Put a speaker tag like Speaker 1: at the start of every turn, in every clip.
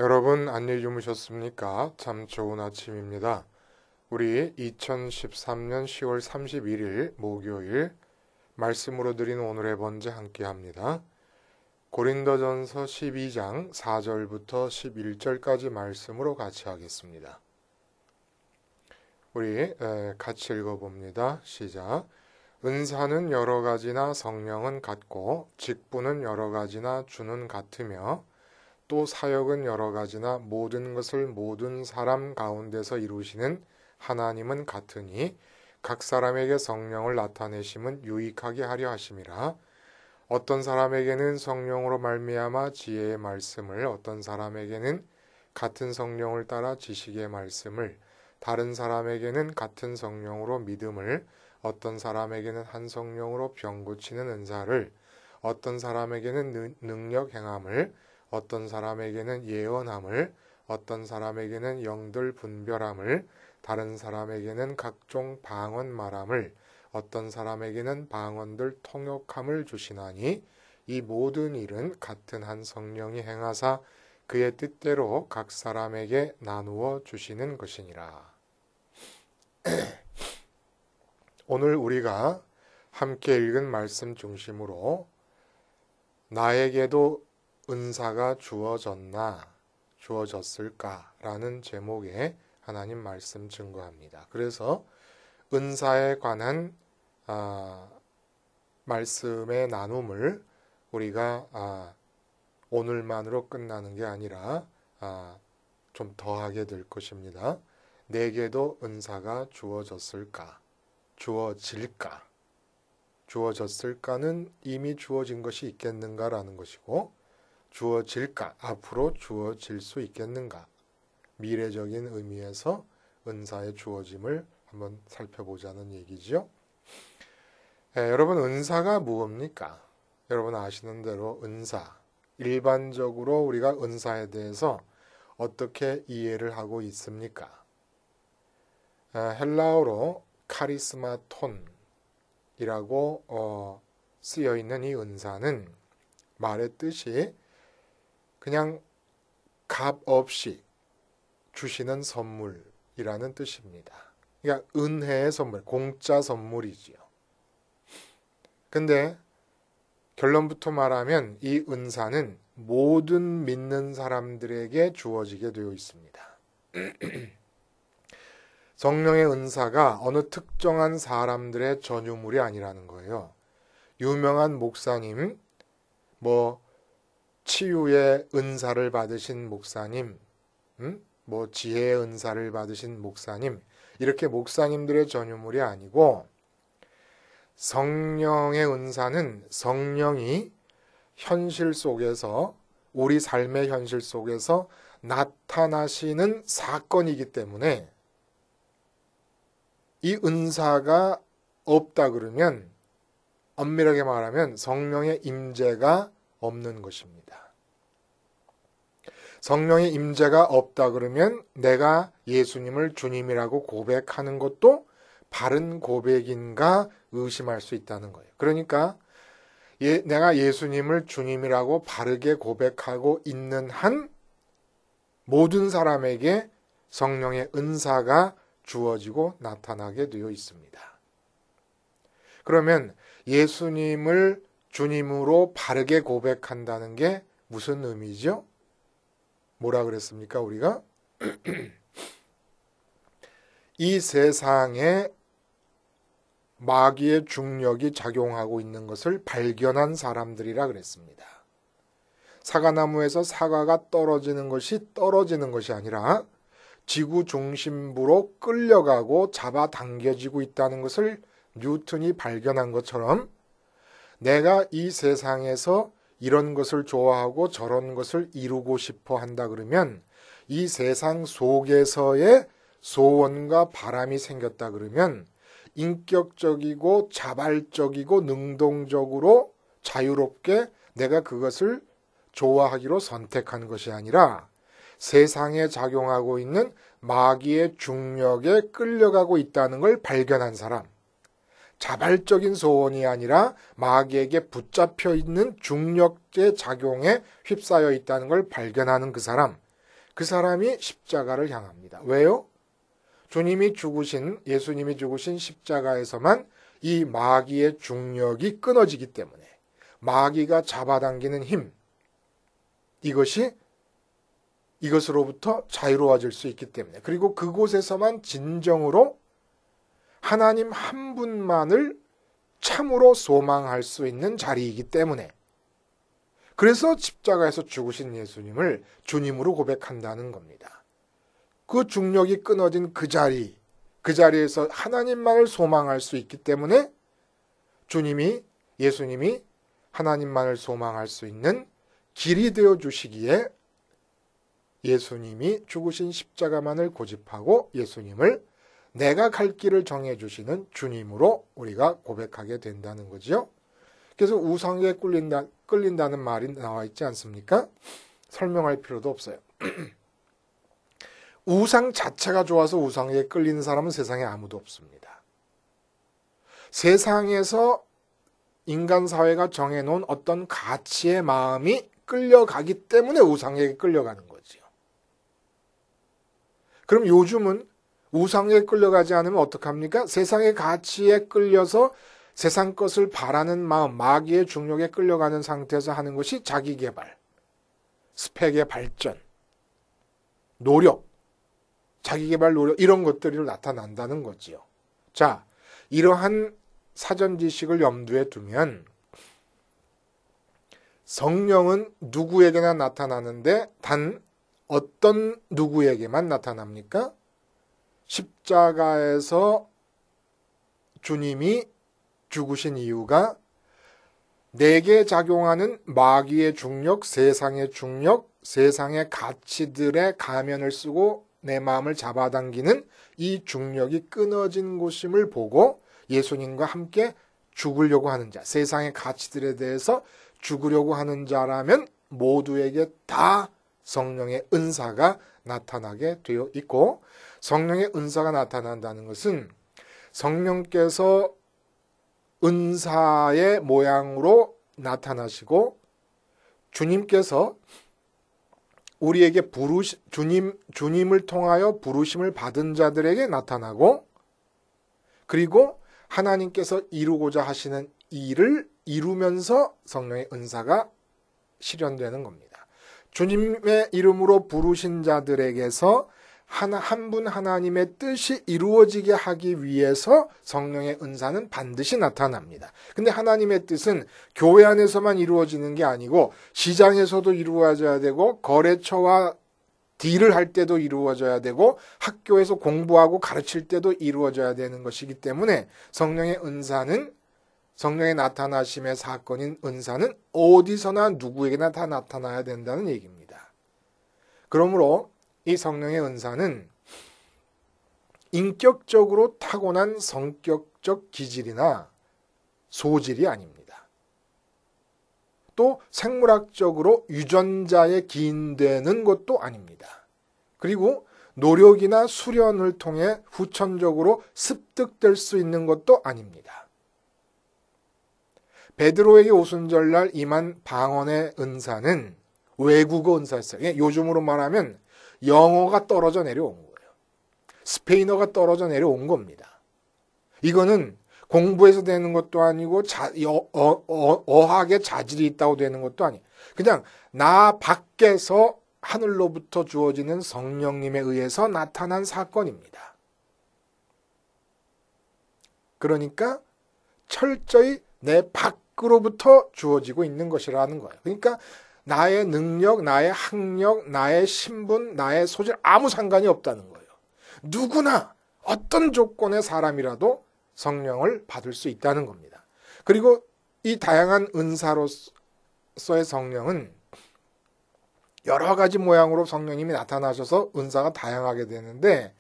Speaker 1: 여러분 안녕히 주무셨습니까? 참 좋은 아침입니다. 우리 2013년 10월 31일 목요일 말씀으로 드린 오늘의 번제 함께 합니다. 고린도전서 12장 4절부터 11절까지 말씀으로 같이 하겠습니다. 우리 같이 읽어봅니다. 시작. 은사는 여러 가지나 성령은 같고 직분은 여러 가지나 주는 같으며 또 사역은 여러 가지나 모든 것을 모든 사람 가운데서 이루시는 하나님은 같으니 각 사람에게 성령을 나타내심은 유익하게 하려 하심이라. 어떤 사람에게는 성령으로 말미암아 지혜의 말씀을, 어떤 사람에게는 같은 성령을 따라 지식의 말씀을, 다른 사람에게는 같은 성령으로 믿음을, 어떤 사람에게는 한 성령으로 병 고치는 은사를, 어떤 사람에게는 능력 행함을, 어떤 사람에게는 예언함을, 어떤 사람에게는 영들 분별함을, 다른 사람에게는 각종 방언 말함을, 어떤 사람에게는 방언들 통역함을 주시나니 이 모든 일은 같은 한 성령이 행하사 그의 뜻대로 각 사람에게 나누어 주시는 것이니라. 오늘 우리가 함께 읽은 말씀 중심으로 나에게도 은사가 주어졌을까라는 제목의 하나님 말씀 증거합니다. 그래서 은사에 관한 말씀의 나눔을 우리가 오늘만으로 끝나는 게 아니라 좀 더 하게 될 것입니다. 내게도 은사가 주어졌을까는 이미 주어진 것이 있겠는가라는 것이고, 주어질까, 앞으로 주어질 수 있겠는가, 미래적인 의미에서 은사의 주어짐을 한번 살펴보자는 얘기죠. 여러분, 은사가 무엇입니까? 여러분 아시는 대로 은사, 일반적으로 우리가 은사에 대해서 어떻게 이해를 하고 있습니까? 헬라어로 카리스마톤이라고 쓰여 있는 이 은사는 말의 뜻이 그냥 값 없이 주시는 선물이라는 뜻입니다. 그러니까 은혜의 선물, 공짜 선물이지요. 근데 결론부터 말하면 이 은사는 모든 믿는 사람들에게 주어지게 되어 있습니다. 성령의 은사가 어느 특정한 사람들의 전유물이 아니라는 거예요. 유명한 목사님, 치유의 은사를 받으신 목사님, 지혜의 은사를 받으신 목사님, 이렇게 목사님들의 전유물이 아니고, 성령의 은사는 성령이 현실 속에서, 우리 삶의 현실 속에서 나타나시는 사건이기 때문에 이 은사가 없다 그러면, 엄밀하게 말하면 성령의 임재가 없는 것입니다. 성령의 임재가 없다 그러면 내가 예수님을 주님이라고 고백하는 것도 바른 고백인가 의심할 수 있다는 거예요. 그러니까 내가 예수님을 주님이라고 바르게 고백하고 있는 한 모든 사람에게 성령의 은사가 주어지고 나타나게 되어 있습니다. 그러면 예수님을 주님으로 바르게 고백한다는 게 무슨 의미죠? 뭐라 그랬습니까, 우리가? 이 세상에 마귀의 중력이 작용하고 있는 것을 발견한 사람들이라 그랬습니다. 사과나무에서 사과가 떨어지는 것이 아니라 지구 중심부로 끌려가고 잡아당겨지고 있다는 것을 뉴턴이 발견한 것처럼, 내가 이 세상에서 이런 것을 좋아하고 저런 것을 이루고 싶어 한다 그러면, 이 세상 속에서의 소원과 바람이 생겼다 그러면 인격적이고 자발적이고 능동적으로 자유롭게 내가 그것을 좋아하기로 선택한 것이 아니라 세상에 작용하고 있는 마귀의 중력에 끌려가고 있다는 걸 발견한 사람, 자발적인 소원이 아니라 마귀에게 붙잡혀 있는 중력의 작용에 휩싸여 있다는 걸 발견하는 그 사람, 그 사람이 십자가를 향합니다. 왜요? 예수님이 죽으신 십자가에서만 이 마귀의 중력이 끊어지기 때문에, 마귀가 잡아당기는 힘, 이것으로부터 자유로워질 수 있기 때문에, 그리고 그곳에서만 진정으로 하나님 한 분만을 참으로 소망할 수 있는 자리이기 때문에, 그래서 십자가에서 죽으신 예수님을 주님으로 고백한다는 겁니다. 그 중력이 끊어진 그 자리에서 하나님만을 소망할 수 있기 때문에 예수님이 하나님만을 소망할 수 있는 길이 되어 주시기에 예수님이 죽으신 십자가만을 고집하고 예수님을 내가 갈 길을 정해 주시는 주님으로 우리가 고백하게 된다는 거죠. 그래서 우상에 끌린다는 말이 나와 있지 않습니까? 설명할 필요도 없어요. 우상 자체가 좋아서 우상에 끌리는 사람은 세상에 아무도 없습니다. 세상에서 인간 사회가 정해놓은 어떤 가치의 마음이 끌려가기 때문에 우상에 끌려가는 거지요. 그럼 요즘은 우상에 끌려가지 않으면 어떡합니까? 세상의 가치에 끌려서 세상 것을 바라는 마음, 마귀의 중력에 끌려가는 상태에서 하는 것이 자기개발, 스펙의 발전, 노력, 자기개발 노력, 이런 것들이 나타난다는 거지요. 자, 이러한 사전 지식을 염두에 두면 성령은 누구에게나 나타나는데 단 어떤 누구에게만 나타납니까? 십자가에서 주님이 죽으신 이유가 내게 작용하는 마귀의 중력, 세상의 중력, 세상의 가치들의 가면을 쓰고 내 마음을 잡아당기는 이 중력이 끊어진 곳임을 보고 예수님과 함께 죽으려고 하는 자, 세상의 가치들에 대해서 죽으려고 하는 자라면 모두에게 다 성령의 은사가 나타나게 되어 있고, 성령의 은사가 나타난다는 것은 성령께서 은사의 모양으로 나타나시고 주님께서 우리에게 주님을 통하여 부르심을 받은 자들에게 나타나고, 그리고 하나님께서 이루고자 하시는 일을 이루면서 성령의 은사가 실현되는 겁니다. 주님의 이름으로 부르신 자들에게서 한 분 하나님의 뜻이 이루어지게 하기 위해서 성령의 은사는 반드시 나타납니다. 근데 하나님의 뜻은 교회 안에서만 이루어지는 게 아니고 시장에서도 이루어져야 되고, 거래처와 딜을 할 때도 이루어져야 되고, 학교에서 공부하고 가르칠 때도 이루어져야 되는 것이기 때문에 성령의 나타나심의 사건인 은사는 어디서나 누구에게나 다 나타나야 된다는 얘기입니다. 그러므로 이 성령의 은사는 인격적으로 타고난 성격적 기질이나 소질이 아닙니다. 또 생물학적으로 유전자에 기인되는 것도 아닙니다. 그리고 노력이나 수련을 통해 후천적으로 습득될 수 있는 것도 아닙니다. 베드로에게 오순절날 임한 방언의 은사는 외국어 은사였어요. 요즘으로 말하면 영어가 떨어져 내려온 거예요. 스페인어가 떨어져 내려온 겁니다. 이거는 공부해서 되는 것도 아니고 어학의 자질이 있다고 되는 것도 아니에요. 그냥 나 밖에서 하늘로부터 주어지는 성령님에 의해서 나타난 사건입니다. 그러니까 철저히 내 밖으로부터 주어지고 있는 것이라는 거예요. 그러니까 나의 능력, 나의 학력, 나의 신분, 나의 소질 아무 상관이 없다는 거예요. 누구나 어떤 조건의 사람이라도 성령을 받을 수 있다는 겁니다. 그리고 이 다양한 은사로서의 성령은 여러 가지 모양으로 성령님이 나타나셔서 은사가 다양하게 되는데,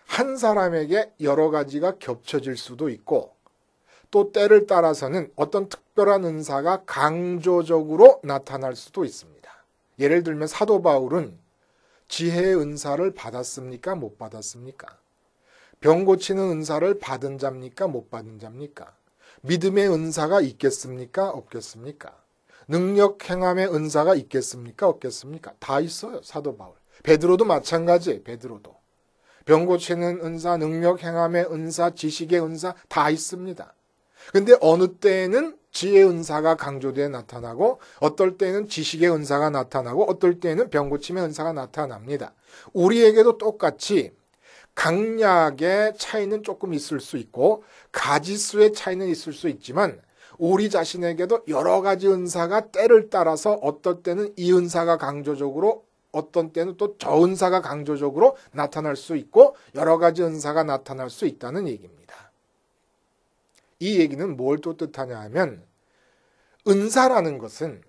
Speaker 1: 한 사람에게 여러 가지가 겹쳐질 수도 있고, 또 때를 따라서는 어떤 특별한 은사가 강조적으로 나타날 수도 있습니다. 예를 들면 사도 바울은 지혜의 은사를 받았습니까? 못 받았습니까? 병 고치는 은사를 받은 자입니까? 못 받은 자입니까? 믿음의 은사가 있겠습니까? 없겠습니까? 능력 행함의 은사가 있겠습니까? 없겠습니까? 다 있어요, 사도 바울. 베드로도 마찬가지예요. 베드로도. 병 고치는 은사, 능력 행함의 은사, 지식의 은사 다 있습니다. 근데 어느 때에는 지혜의 은사가 강조되어 나타나고 어떨 때는 지식의 은사가 나타나고 어떨 때는 병 고침의 은사가 나타납니다. 우리에게도 똑같이 강약의 차이는 조금 있을 수 있고 가지수의 차이는 있을 수 있지만 우리 자신에게도 여러 가지 은사가 때를 따라서 어떨 때는 이 은사가 강조적으로 어떤 때는 또 저 은사가 강조적으로 나타날 수 있고 여러 가지 은사가 나타날 수 있다는 얘기입니다. 이 얘기는 뭘 또 뜻하냐 하면 은사라는 것은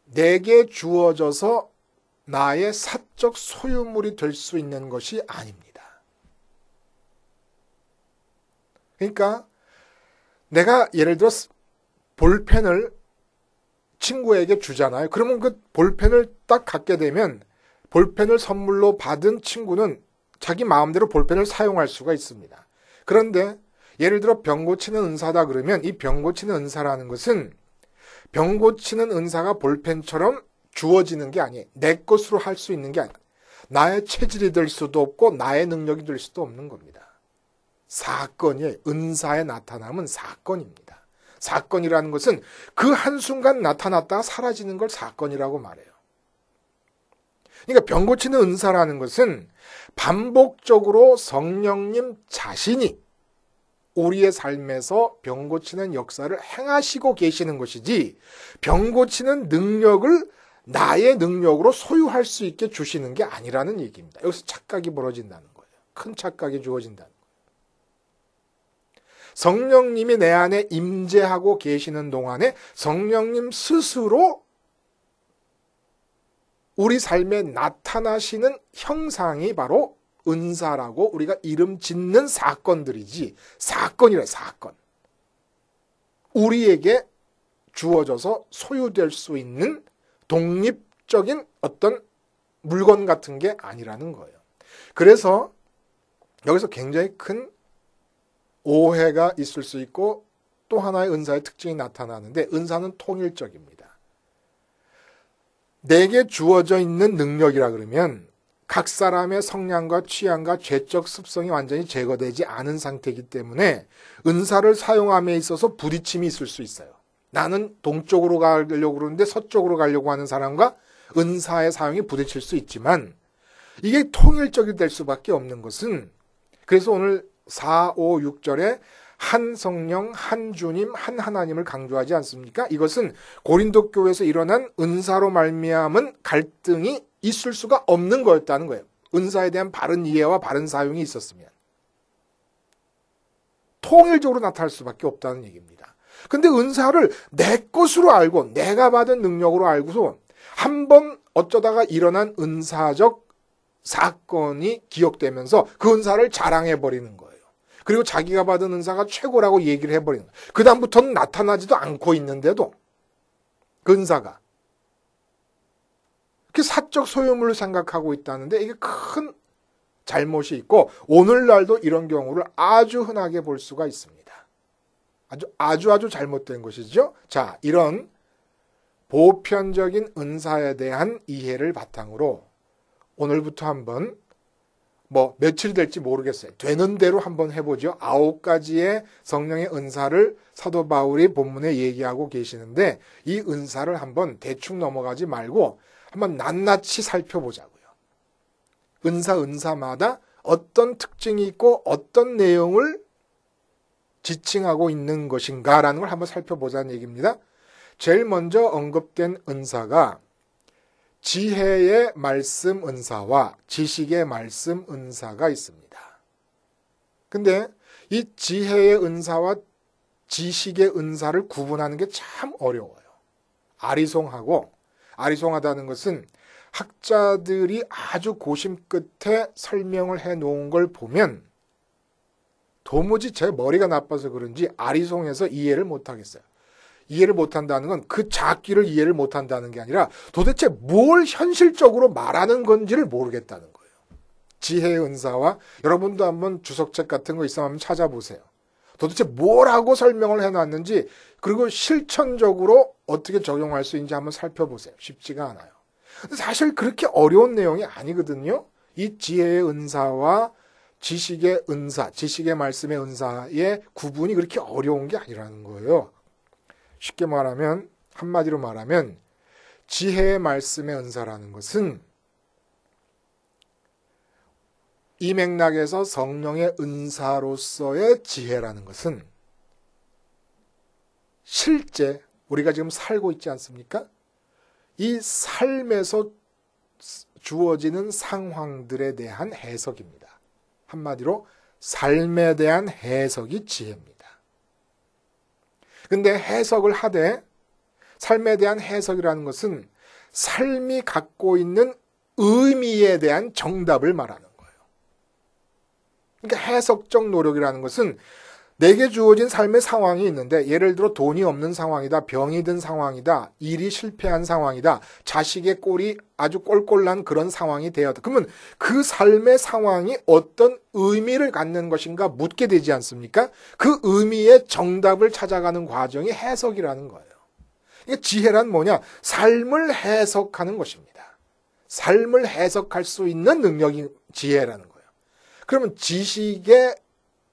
Speaker 1: 내게 주어져서 나의 사적 소유물이 될 수 있는 것이 아닙니다. 그러니까 내가 예를 들어 볼펜을 친구에게 주잖아요. 그러면 그 볼펜을 딱 갖게 되면 볼펜을 선물로 받은 친구는 자기 마음대로 볼펜을 사용할 수가 있습니다. 그런데 예를 들어 병 고치는 은사다 그러면 이 병 고치는 은사라는 것은 병 고치는 은사가 볼펜처럼 주어지는 게 아니에요. 내 것으로 할 수 있는 게 아니에요. 나의 체질이 될 수도 없고 나의 능력이 될 수도 없는 겁니다. 사건이에요. 은사의 나타남은 사건입니다. 사건이라는 것은 그 한순간 나타났다가 사라지는 걸 사건이라고 말해요. 그러니까 병 고치는 은사라는 것은 반복적으로 성령님 자신이 우리의 삶에서 병 고치는 역사를 행하시고 계시는 것이지 병 고치는 능력을 나의 능력으로 소유할 수 있게 주시는 게 아니라는 얘기입니다. 여기서 착각이 벌어진다는 거예요. 큰 착각이 주어진다는 거예요. 성령님이 내 안에 임재하고 계시는 동안에 성령님 스스로 우리 삶에 나타나시는 형상이 바로 은사라고 우리가 이름 짓는 사건들이지 사건이래 사건. 우리에게 주어져서 소유될 수 있는 독립적인 어떤 물건 같은 게 아니라는 거예요. 그래서 여기서 굉장히 큰 오해가 있을 수 있고 또 하나의 은사의 특징이 나타나는데 은사는 통일적입니다. 내게 주어져 있는 능력이라 그러면 각 사람의 성향과 취향과 죄적 습성이 완전히 제거되지 않은 상태이기 때문에 은사를 사용함에 있어서 부딪힘이 있을 수 있어요. 나는 동쪽으로 가려고 그러는데 서쪽으로 가려고 하는 사람과 은사의 사용이 부딪힐 수 있지만 이게 통일적이 될 수밖에 없는 것은 그래서 오늘 4, 5, 6절에 한 성령, 한 주님, 한 하나님을 강조하지 않습니까? 이것은 고린도 교회에서 일어난 은사로 말미암은 갈등이 있을 수가 없는 거였다는 거예요. 은사에 대한 바른 이해와 바른 사용이 있었으면. 통일적으로 나타날 수밖에 없다는 얘기입니다. 근데 은사를 내 것으로 알고 내가 받은 능력으로 알고서 한번 어쩌다가 일어난 은사적 사건이 기억되면서 그 은사를 자랑해버리는 거예요. 그리고 자기가 받은 은사가 최고라고 얘기를 해버리는 거예요. 그 다음부터는 나타나지도 않고 있는데도 그 은사가 그 사적 소유물을 생각하고 있다는데 이게 큰 잘못이 있고 오늘날도 이런 경우를 아주 흔하게 볼 수가 있습니다. 아주 잘못된 것이죠. 자, 이런 보편적인 은사에 대한 이해를 바탕으로 오늘부터 한번 며칠 될지 모르겠어요. 되는 대로 한번 해보죠. 9가지의 성령의 은사를 사도 바울이 본문에 얘기하고 계시는데 이 은사를 한번 대충 넘어가지 말고 한번 낱낱이 살펴보자고요. 은사마다 어떤 특징이 있고 어떤 내용을 지칭하고 있는 것인가라는 걸 한번 살펴보자는 얘기입니다. 제일 먼저 언급된 은사가 지혜의 말씀 은사와 지식의 말씀 은사가 있습니다. 근데 이 지혜의 은사와 지식의 은사를 구분하는 게 참 어려워요. 아리송하다는 것은 학자들이 아주 고심 끝에 설명을 해놓은 걸 보면 도무지 제 머리가 나빠서 그런지 아리송해서 이해를 못하겠어요. 이해를 못한다는 건 그 작기를 이해를 못한다는 게 아니라 도대체 뭘 현실적으로 말하는 건지를 모르겠다는 거예요. 지혜의 은사와 여러분도 한번 주석책 같은 거 있으면 한번 찾아보세요. 도대체 뭐라고 설명을 해놨는지 그리고 실천적으로 어떻게 적용할 수 있는지 한번 살펴보세요. 쉽지가 않아요. 사실 그렇게 어려운 내용이 아니거든요. 이 지혜의 은사와 지식의 은사, 지식의 말씀의 은사의 구분이 그렇게 어려운 게 아니라는 거예요. 쉽게 말하면, 한마디로 말하면 지혜의 말씀의 은사라는 것은 이 맥락에서 성령의 은사로서의 지혜라는 것은 실제 우리가 지금 살고 있지 않습니까? 이 삶에서 주어지는 상황들에 대한 해석입니다. 한마디로 삶에 대한 해석이 지혜입니다. 근데 해석을 하되 삶에 대한 해석이라는 것은 삶이 갖고 있는 의미에 대한 정답을 말하는 거예요. 그러니까 해석적 노력이라는 것은 내게 주어진 삶의 상황이 있는데 예를 들어 돈이 없는 상황이다, 병이 든 상황이다, 일이 실패한 상황이다, 자식의 꼴이 아주 꼴꼴난 그런 상황이 되었다. 그러면 그 삶의 상황이 어떤 의미를 갖는 것인가 묻게 되지 않습니까? 그 의미의 정답을 찾아가는 과정이 해석이라는 거예요. 이게 지혜란 뭐냐? 삶을 해석하는 것입니다. 삶을 해석할 수 있는 능력이 지혜라는 거예요. 그러면 지식의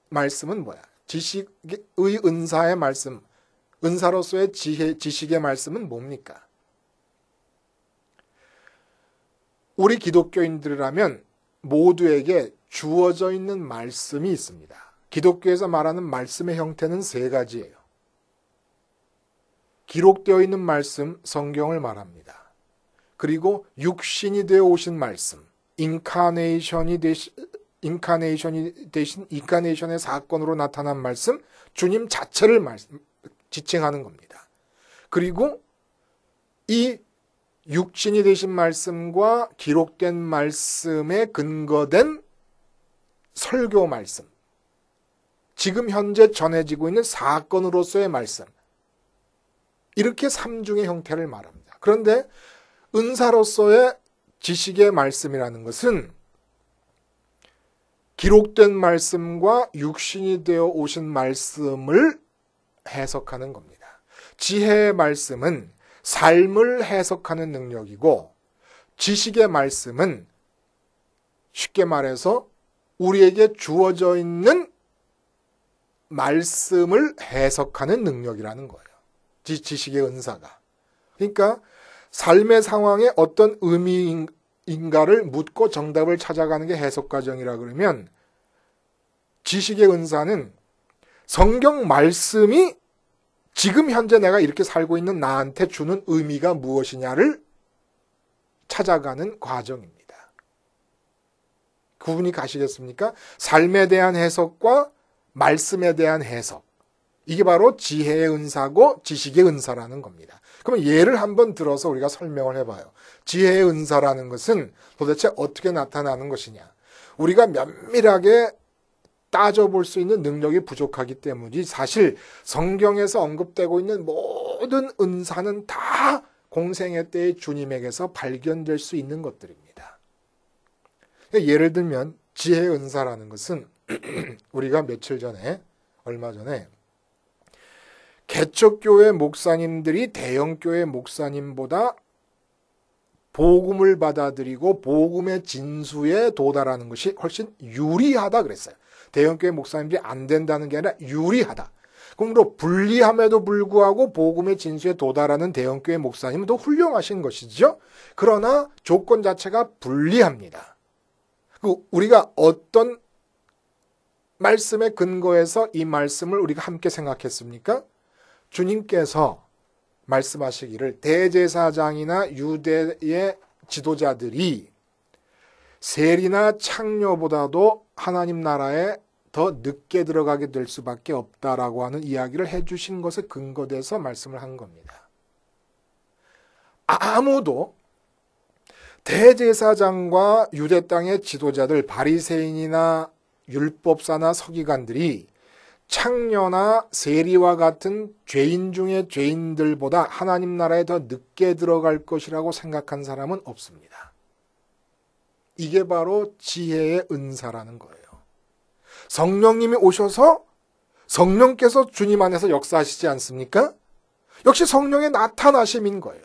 Speaker 1: 말씀은 뭐야? 지식의 은사의 말씀, 은사로서의 지식의 말씀은 뭡니까? 우리 기독교인들이라면 모두에게 주어져 있는 말씀이 있습니다. 기독교에서 말하는 말씀의 형태는 세 가지예요. 기록되어 있는 말씀, 성경을 말합니다. 그리고 육신이 되어 오신 말씀, 인카네이션의 사건으로 나타난 말씀, 주님 자체를 지칭하는 겁니다. 그리고 이 육신이 되신 말씀과 기록된 말씀에 근거된 설교 말씀, 지금 현재 전해지고 있는 사건으로서의 말씀, 이렇게 삼중의 형태를 말합니다. 그런데 은사로서의 지식의 말씀이라는 것은 기록된 말씀과 육신이 되어 오신 말씀을 해석하는 겁니다. 지혜의 말씀은 삶을 해석하는 능력이고 지식의 말씀은 쉽게 말해서 우리에게 주어져 있는 말씀을 해석하는 능력이라는 거예요. 지식의 은사가. 그러니까 삶의 상황에 어떤 의미인가를 묻고 정답을 찾아가는 게 해석 과정이라 그러면 지식의 은사는 성경 말씀이 지금 현재 내가 이렇게 살고 있는 나한테 주는 의미가 무엇이냐를 찾아가는 과정입니다. 구분이 가시겠습니까? 삶에 대한 해석과 말씀에 대한 해석. 이게 바로 지혜의 은사고 지식의 은사라는 겁니다. 그러면 예를 한번 들어서 우리가 설명을 해봐요. 지혜의 은사라는 것은 도대체 어떻게 나타나는 것이냐. 우리가 면밀하게 따져볼 수 있는 능력이 부족하기 때문이지 사실 성경에서 언급되고 있는 모든 은사는 다 공생애 때의 주님에게서 발견될 수 있는 것들입니다. 예를 들면 지혜의 은사라는 것은 우리가 얼마 전에 개척교회 목사님들이 대형교회 목사님보다 복음을 받아들이고 복음의 진수에 도달하는 것이 훨씬 유리하다 그랬어요. 대형교회 목사님들이 안 된다는 게 아니라 유리하다. 그러므로 불리함에도 불구하고 복음의 진수에 도달하는 대형교회 목사님은 더 훌륭하신 것이죠. 그러나 조건 자체가 불리합니다. 우리가 어떤 말씀에 근거해서 이 말씀을 우리가 함께 생각했습니까? 주님께서 말씀하시기를 대제사장이나 유대의 지도자들이 세리나 창녀보다도 하나님 나라에 더 늦게 들어가게 될 수밖에 없다라고 하는 이야기를 해주신 것에 근거돼서 말씀을 한 겁니다. 아무도 대제사장과 유대 땅의 지도자들, 바리새인이나 율법사나 서기관들이 창녀나 세리와 같은 죄인 중의 죄인들보다 하나님 나라에 더 늦게 들어갈 것이라고 생각한 사람은 없습니다. 이게 바로 지혜의 은사라는 거예요. 성령님이 오셔서 성령께서 주님 안에서 역사하시지 않습니까? 역시 성령의 나타나심인 거예요.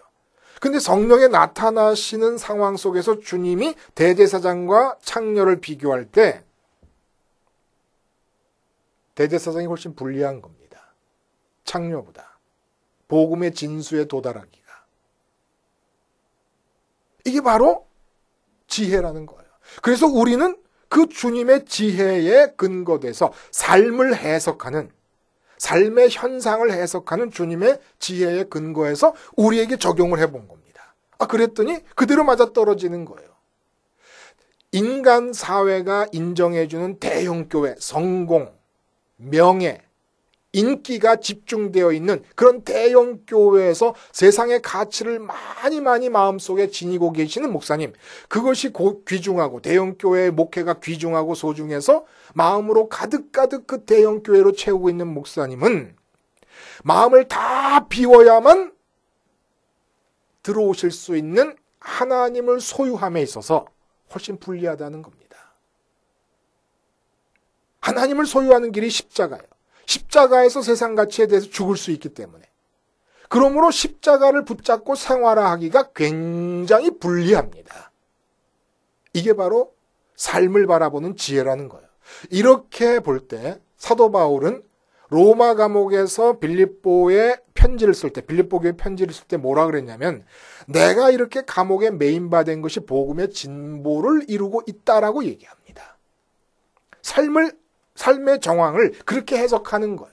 Speaker 1: 근데 성령에 나타나시는 상황 속에서 주님이 대제사장과 창녀를 비교할 때 대제사장이 훨씬 불리한 겁니다. 창녀보다. 복음의 진수에 도달하기가. 이게 바로 지혜라는 거예요. 그래서 우리는 그 주님의 지혜에 근거돼서 삶을 해석하는, 삶의 현상을 해석하는 주님의 지혜에 근거해서 우리에게 적용을 해본 겁니다. 그랬더니 그대로 맞아떨어지는 거예요. 인간 사회가 인정해주는 대형교회, 성공, 명예, 인기가 집중되어 있는 그런 대형교회에서 세상의 가치를 많이 마음속에 지니고 계시는 목사님, 그것이 귀중하고 대형교회의 목회가 귀중하고 소중해서 마음으로 가득 그 대형교회로 채우고 있는 목사님은 마음을 다 비워야만 들어오실 수 있는 하나님을 소유함에 있어서 훨씬 불리하다는 겁니다. 하나님을 소유하는 길이 십자가예요. 십자가에서 세상 가치에 대해서 죽을 수 있기 때문에. 그러므로 십자가를 붙잡고 생활하기가 굉장히 불리합니다. 이게 바로 삶을 바라보는 지혜라는 거예요. 이렇게 볼 때 사도 바울은 로마 감옥에서 빌립보에 편지를 쓸 때, 빌립보 교회 편지를 쓸 때 뭐라 그랬냐면, 내가 이렇게 감옥에 매인받은 것이 복음의 진보를 이루고 있다라고 얘기합니다. 삶의 정황을 그렇게 해석하는 거예요.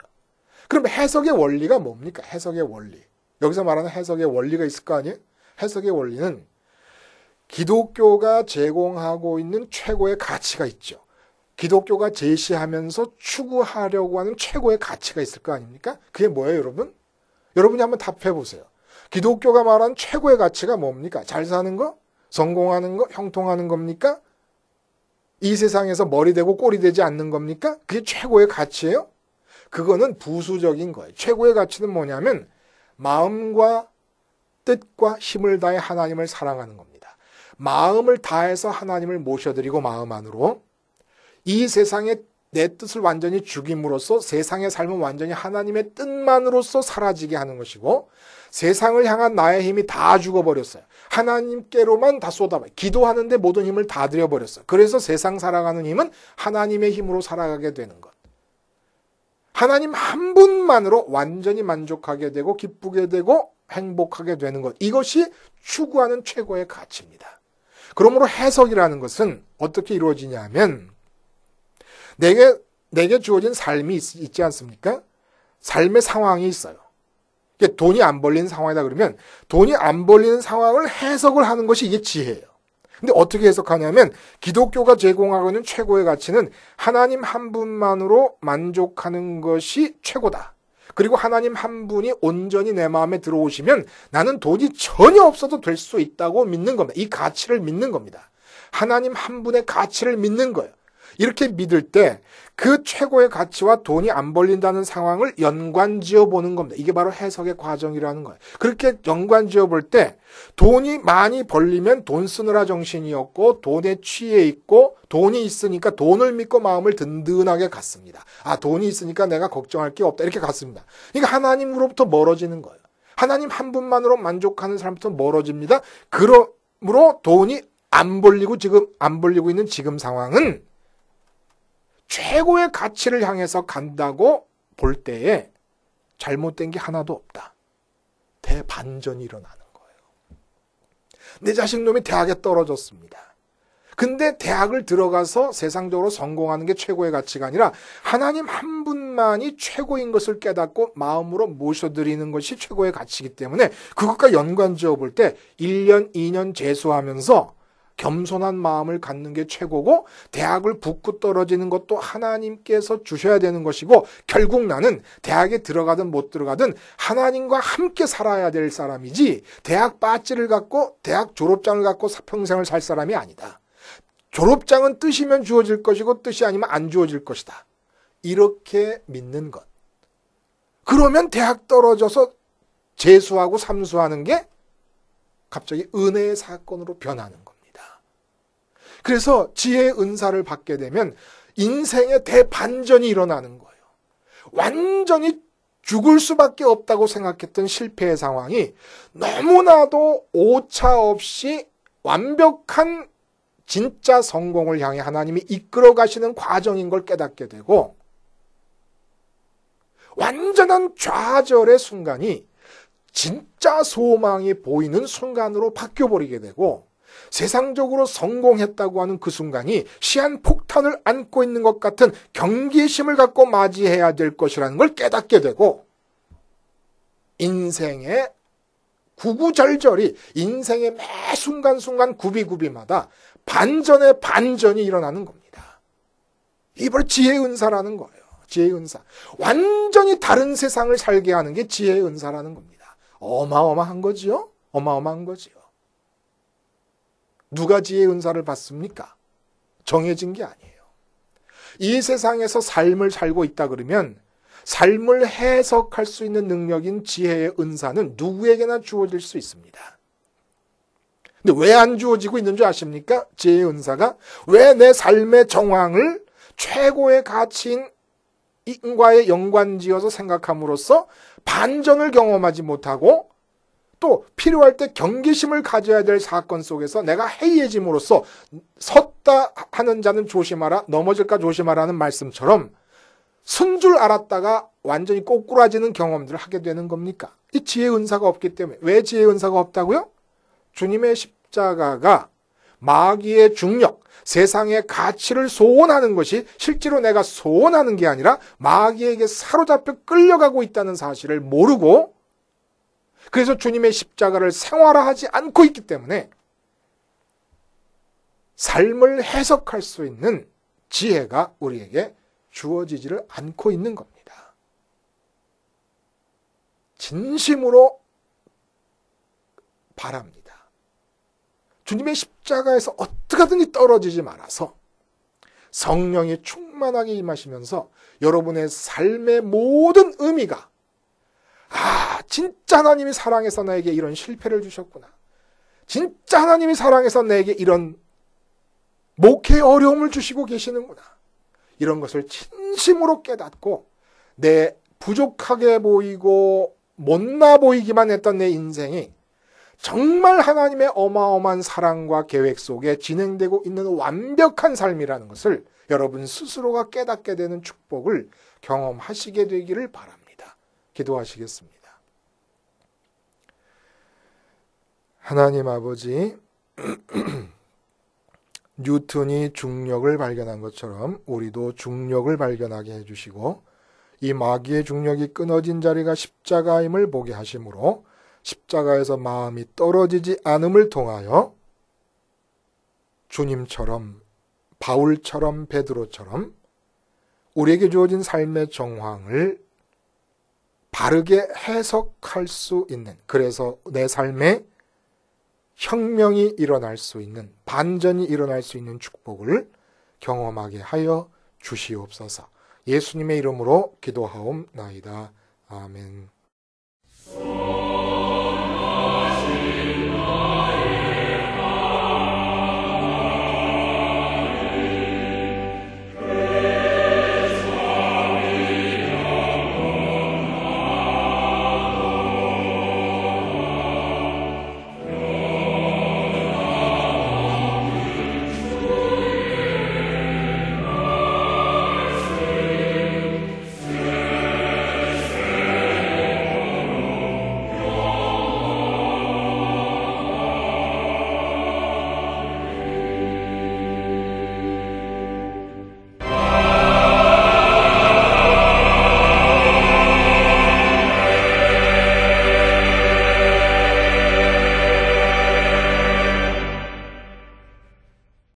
Speaker 1: 그럼 해석의 원리가 뭡니까? 해석의 원리. 여기서 말하는 해석의 원리가 있을 거 아니에요? 해석의 원리는 기독교가 제공하고 있는 최고의 가치가 있죠. 기독교가 제시하면서 추구하려고 하는 최고의 가치가 있을 거 아닙니까? 그게 뭐예요, 여러분? 여러분이 한번 답해 보세요. 기독교가 말하는 최고의 가치가 뭡니까? 잘 사는 거? 성공하는 거? 형통하는 겁니까? 이 세상에서 머리 대고 꼬리 되지 않는 겁니까? 그게 최고의 가치예요? 그거는 부수적인 거예요. 최고의 가치는 뭐냐면 마음과 뜻과 힘을 다해 하나님을 사랑하는 겁니다. 마음을 다해서 하나님을 모셔드리고 마음 안으로 이 세상에 내 뜻을 완전히 죽임으로써 세상의 삶은 완전히 하나님의 뜻만으로써 사라지게 하는 것이고, 세상을 향한 나의 힘이 다 죽어버렸어요. 하나님께로만 다 쏟아봐요. 기도하는데 모든 힘을 다 들여버렸어요. 그래서 세상 살아가는 힘은 하나님의 힘으로 살아가게 되는 것. 하나님 한 분만으로 완전히 만족하게 되고 기쁘게 되고 행복하게 되는 것. 이것이 추구하는 최고의 가치입니다. 그러므로 해석이라는 것은 어떻게 이루어지냐면, 내게 주어진 삶이 있지 않습니까? 삶의 상황이 있어요. 돈이 안 벌리는 상황이다 그러면 돈이 안 벌리는 상황을 해석을 하는 것이 이게 지혜예요. 근데 어떻게 해석하냐면 기독교가 제공하고 있는 최고의 가치는 하나님 한 분만으로 만족하는 것이 최고다. 그리고 하나님 한 분이 온전히 내 마음에 들어오시면 나는 돈이 전혀 없어도 될 수 있다고 믿는 겁니다. 이 가치를 믿는 겁니다. 하나님 한 분의 가치를 믿는 거예요. 이렇게 믿을 때 그 최고의 가치와 돈이 안 벌린다는 상황을 연관지어 보는 겁니다. 이게 바로 해석의 과정이라는 거예요. 그렇게 연관지어 볼 때 돈이 많이 벌리면 돈 쓰느라 정신이 없고 돈에 취해 있고, 돈이 있으니까 돈을 믿고 마음을 든든하게 갖습니다. 돈이 있으니까 내가 걱정할 게 없다, 이렇게 갖습니다. 그러니까 하나님으로부터 멀어지는 거예요. 하나님 한 분만으로 만족하는 사람부터 멀어집니다. 그러므로 돈이 안 벌리고 있는 지금 상황은 최고의 가치를 향해서 간다고 볼 때에 잘못된 게 하나도 없다. 대반전이 일어나는 거예요. 내 자식놈이 대학에 떨어졌습니다. 근데 대학을 들어가서 세상적으로 성공하는 게 최고의 가치가 아니라 하나님 한 분만이 최고인 것을 깨닫고 마음으로 모셔드리는 것이 최고의 가치이기 때문에 그것과 연관지어 볼 때 1년, 2년 재수하면서 겸손한 마음을 갖는 게 최고고, 대학을 붙고 떨어지는 것도 하나님께서 주셔야 되는 것이고, 결국 나는 대학에 들어가든 못 들어가든 하나님과 함께 살아야 될 사람이지 대학 빠지를 갖고 대학 졸업장을 갖고 평생을 살 사람이 아니다. 졸업장은 뜻이면 주어질 것이고 뜻이 아니면 안 주어질 것이다. 이렇게 믿는 것. 그러면 대학 떨어져서 재수하고 삼수하는 게 갑자기 은혜의 사건으로 변하는 겁니다. 그래서 지혜의 은사를 받게 되면 인생의 대반전이 일어나는 거예요. 완전히 죽을 수밖에 없다고 생각했던 실패의 상황이 너무나도 오차 없이 완벽한 진짜 성공을 향해 하나님이 이끌어 가시는 과정인 걸 깨닫게 되고, 완전한 좌절의 순간이 진짜 소망이 보이는 순간으로 바뀌어버리게 되고, 세상적으로 성공했다고 하는 그 순간이 시한폭탄을 안고 있는 것 같은 경계심을 갖고 맞이해야 될 것이라는 걸 깨닫게 되고, 인생의 구구절절이, 인생의 매 순간순간 구비구비마다 반전의 반전이 일어나는 겁니다. 이걸 지혜의 은사라는 거예요. 지혜의 은사. 완전히 다른 세상을 살게 하는 게 지혜의 은사라는 겁니다. 어마어마한 거지요? 어마어마한 거지요. 누가 지혜의 은사를 받습니까? 정해진 게 아니에요. 이 세상에서 삶을 살고 있다 그러면 삶을 해석할 수 있는 능력인 지혜의 은사는 누구에게나 주어질 수 있습니다. 근데 왜 안 주어지고 있는 줄 아십니까? 지혜의 은사가 왜 내 삶의 정황을 최고의 가치인 인과의 연관지어서 생각함으로써 반전을 경험하지 못하고, 또 필요할 때 경계심을 가져야 될 사건 속에서 내가 해이해짐으로써 섰다 하는 자는 조심하라, 넘어질까 조심하라는 말씀처럼 선 줄 알았다가 완전히 꼬꾸라지는 경험들을 하게 되는 겁니까? 이 지혜의 은사가 없기 때문에. 왜 지혜의 은사가 없다고요? 주님의 십자가가 마귀의 중력, 세상의 가치를 소원하는 것이 실제로 내가 소원하는 게 아니라 마귀에게 사로잡혀 끌려가고 있다는 사실을 모르고, 그래서 주님의 십자가를 생활화하지 않고 있기 때문에 삶을 해석할 수 있는 지혜가 우리에게 주어지지를 않고 있는 겁니다. 진심으로 바랍니다. 주님의 십자가에서 어떻게든지 떨어지지 말아서 성령이 충만하게 임하시면서 여러분의 삶의 모든 의미가, 진짜 하나님이 사랑해서 나에게 이런 실패를 주셨구나. 진짜 하나님이 사랑해서 나에게 이런 목회의 어려움을 주시고 계시는구나. 이런 것을 진심으로 깨닫고 내 부족하게 보이고 못나 보이기만 했던 내 인생이 정말 하나님의 어마어마한 사랑과 계획 속에 진행되고 있는 완벽한 삶이라는 것을 여러분 스스로가 깨닫게 되는 축복을 경험하시게 되기를 바랍니다. 기도하시겠습니다. 하나님 아버지, 뉴턴이 중력을 발견한 것처럼 우리도 중력을 발견하게 해주시고, 이 마귀의 중력이 끊어진 자리가 십자가임을 보게 하심으로 십자가에서 마음이 떨어지지 않음을 통하여 주님처럼, 바울처럼, 베드로처럼 우리에게 주어진 삶의 정황을 바르게 해석할 수 있는, 그래서 내 삶에 혁명이 일어날 수 있는, 반전이 일어날 수 있는 축복을 경험하게 하여 주시옵소서. 예수님의 이름으로 기도하옵나이다. 아멘.